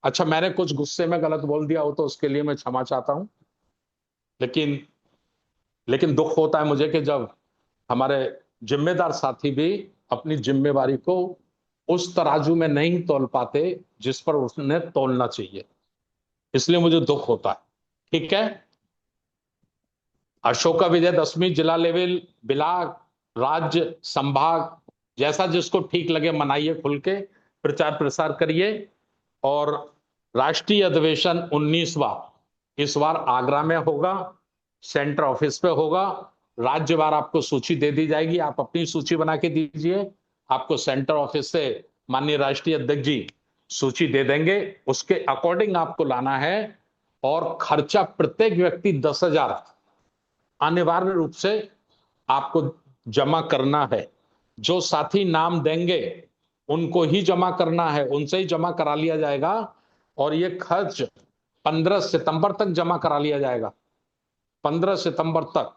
अच्छा, मैंने कुछ गुस्से में गलत बोल दिया हो तो उसके लिए मैं क्षमा चाहता हूं, लेकिन लेकिन दुख होता है मुझे कि जब हमारे जिम्मेदार साथी भी अपनी जिम्मेवारी को उस तराजू में नहीं तौल पाते जिस पर उसने तौलना चाहिए। इसलिए मुझे दुख होता है। ठीक है, अशोका विजयदशमी जिला लेवल, ब्लॉक, राज्य, संभाग, जैसा जिसको ठीक लगे मनाइए, खुल के प्रचार प्रसार करिए। और राष्ट्रीय अधिवेशन 19वां इस बार आगरा में होगा, सेंटर ऑफिस पे होगा। राज्यवार आपको सूची दे दी जाएगी, आप अपनी सूची बना के दीजिए, आपको सेंटर ऑफिस से माननीय राष्ट्रीय अध्यक्ष जी सूची दे देंगे, उसके अकॉर्डिंग आपको लाना है। और खर्चा प्रत्येक व्यक्ति 10,000 अनिवार्य रूप से आपको जमा करना है। जो साथी नाम देंगे उनको ही जमा करना है, उनसे ही जमा करा लिया जाएगा। और ये खर्च 15 सितंबर तक जमा करा लिया जाएगा। 15 सितंबर तक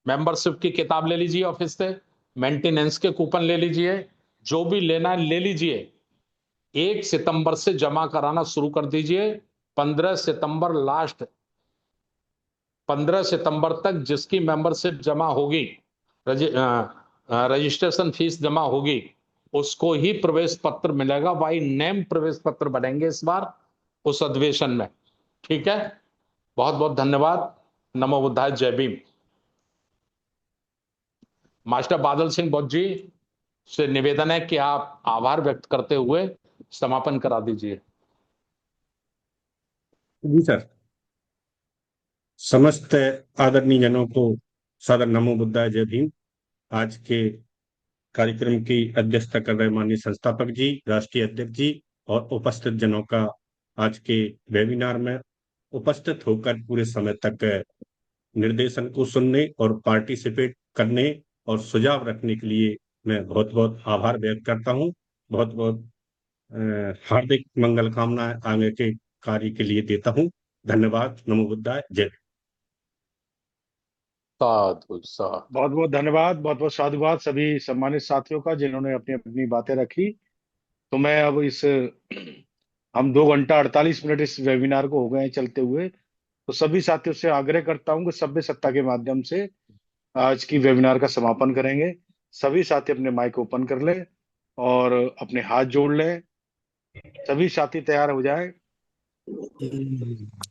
मेंबरशिप की किताब ले लीजिए ऑफिस से, मेंटेनेंस के कूपन ले लीजिए, जो भी लेना है ले लीजिए। 1 सितंबर से जमा कराना शुरू कर दीजिए। 15 सितंबर लास्ट, 15 सितंबर तक जिसकी मेंबरशिप जमा होगी, रजिस्ट्रेशन फीस जमा होगी, उसको ही प्रवेश पत्र मिलेगा। बाई नेम प्रवेश पत्र बनेंगे इस बार उस अधिवेशन में। ठीक है, बहुत बहुत धन्यवाद। नमो बुद्धाय, जय भीम। मास्टर बादल सिंह बौद्ध जी से निवेदन है कि आप आभार व्यक्त करते हुए समापन करा दीजिए। जी सर। समस्त आदरणीय जनों को सादर नमो बुद्धाय, जय भीम। आज के कार्यक्रम की अध्यक्षता कर रहे माननीय संस्थापक जी, राष्ट्रीय अध्यक्ष जी और उपस्थित जनों का आज के वेबिनार में उपस्थित होकर पूरे समय तक निर्देशन को सुनने और पार्टिसिपेट करने और सुझाव रखने के लिए मैं बहुत बहुत आभार व्यक्त करता हूं। बहुत बहुत हार्दिक मंगल कामनाएं आगे के कार्य के लिए देता हूं। धन्यवाद। नमो बुद्धाय, जय। साधु साधु। बहुत बहुत धन्यवाद, बहुत बहुत साधुवाद सभी सम्मानित साथियों का जिन्होंने अपनी अपनी बातें रखी। तो मैं अब हम 2 घंटा 48 मिनट इस वेबिनार को हो गए हैं चलते हुए। तो सभी साथियों से आग्रह करता हूं कि सभ्य सत्ता के माध्यम से आज की वेबिनार का समापन करेंगे। सभी साथी अपने माइक ओपन कर लें और अपने हाथ जोड़ लें। सभी साथी तैयार हो जाएं।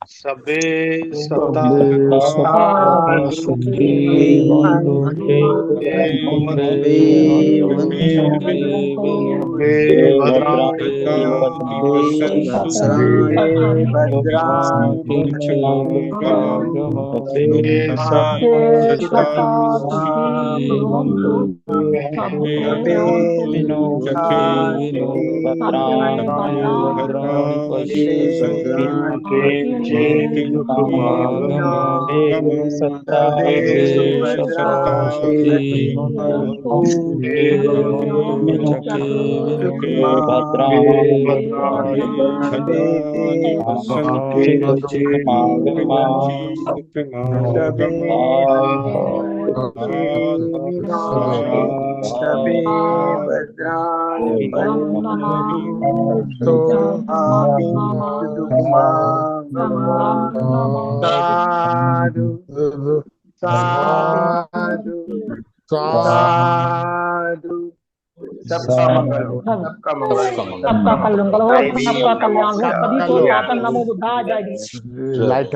सभ्य सत्ता सबका मंगल हो, सबका मंगल हो, सबका कल्याण हो, सबका कल्याण हो। सभी को सादर नमो बुद्धाय, जय भीम। लाइट